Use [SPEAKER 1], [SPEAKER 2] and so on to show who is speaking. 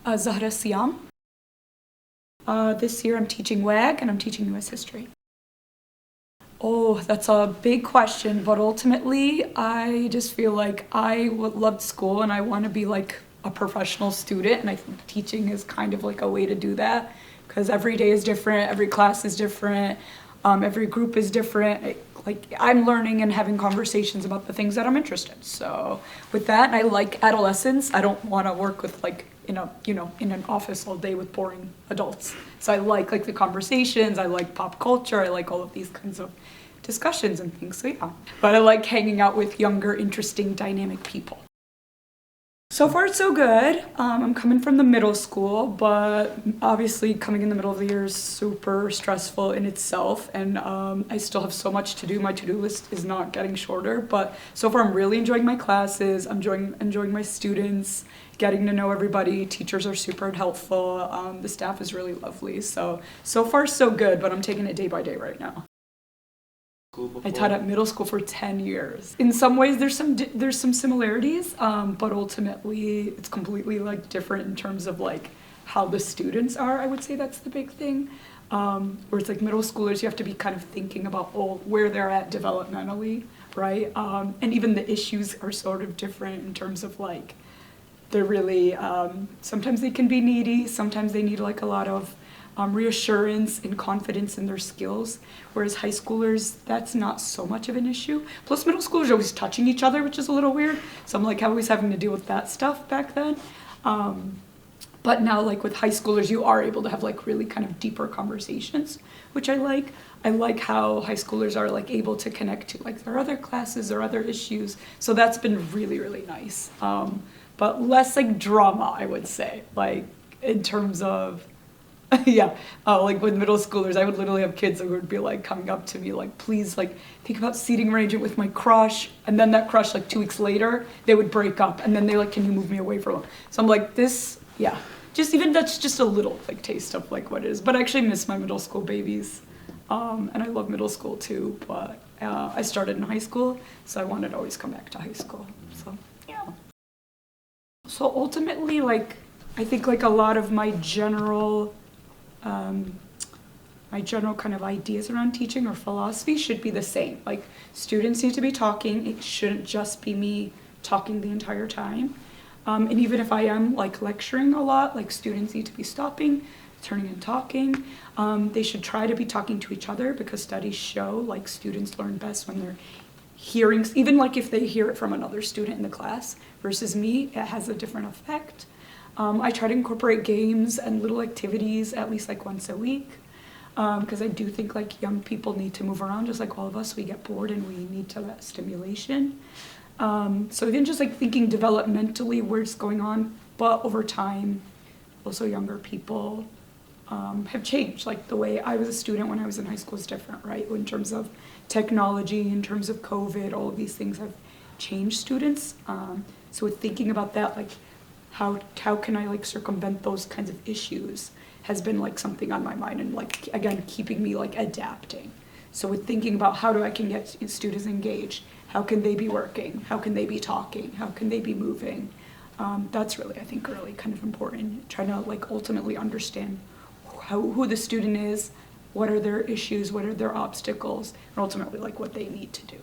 [SPEAKER 1] Zahra Seyam. This year I'm teaching WAG and I'm teaching US history. Oh, that's a big question, but ultimately I just feel like I would love school and I want to be like a professional student, and I think teaching is kind of like a way to do that because every day is different, every class is different, every group is different. Like I'm learning and having conversations about the things that I'm interested in. So with that, and I like adolescents. I don't want to work with like in an office all day with boring adults. So I like the conversations. I like pop culture. I like all of these kinds of discussions and things. So yeah, but I like hanging out with younger, interesting, dynamic people. So far, so good. I'm coming from the middle school, but obviously coming in the middle of the year is super stressful in itself, and I still have so much to do. My to-do list is not getting shorter, but so far I'm really enjoying my classes. I'm enjoying my students, getting to know everybody. Teachers are super helpful. The staff is really lovely. So far, so good, but I'm taking it day by day right now. I taught at middle school for 10 years. In some ways, there's some similarities, but ultimately, it's completely like different in terms of like how the students are. I would say that's the big thing. Where it's like middle schoolers, you have to be kind of thinking about where they're at developmentally, right? And even the issues are sort of different in terms of like they're really sometimes they can be needy. Sometimes they need like a lot of reassurance and confidence in their skills, whereas high schoolers, that's not so much of an issue. Plus middle schoolers are always touching each other, which is a little weird, so I'm like always having to deal with that stuff back then. But now like with high schoolers, you are able to have like really kind of deeper conversations, which I like. I like how high schoolers are like able to connect to like their other classes or other issues, so that's been really, really nice. But less like drama, I would say, like in terms of yeah, like with middle schoolers, I would literally have kids that would be like coming up to me like, please, like think about seating arrangement with my crush, and then that crush like 2 weeks later they would break up, and then they like, can you move me away from them? So I'm like, this, yeah, just even that's just a little like taste of like what it is. But I actually miss my middle school babies, and I love middle school too. But I started in high school, so I wanted to always come back to high school. So yeah. So ultimately, like I think like a lot of my general kind of ideas around teaching or philosophy should be the same. Like students need to be talking. It shouldn't just be me talking the entire time. And even if I am like lecturing a lot, like students need to be stopping, turning and talking. They should try to be talking to each other because studies show like students learn best when they're hearing, even like if they hear it from another student in the class versus me, it has a different effect. I try to incorporate games and little activities at least like once a week because I do think like young people need to move around just like all of us. We get bored and we need that stimulation. So even just like thinking developmentally where it's going on, but over time, also younger people have changed. Like the way I was a student when I was in high school is different, right? In terms of technology, in terms of COVID, all of these things have changed students. So with thinking about that, like how can I like circumvent those kinds of issues has been like something on my mind, and like again keeping me like adapting. So with thinking about how do I can get students engaged, how can they be working, how can they be talking, how can they be moving, that's really I think really kind of important, trying to like ultimately understand who the student is, what are their issues, what are their obstacles, and ultimately like what they need to do.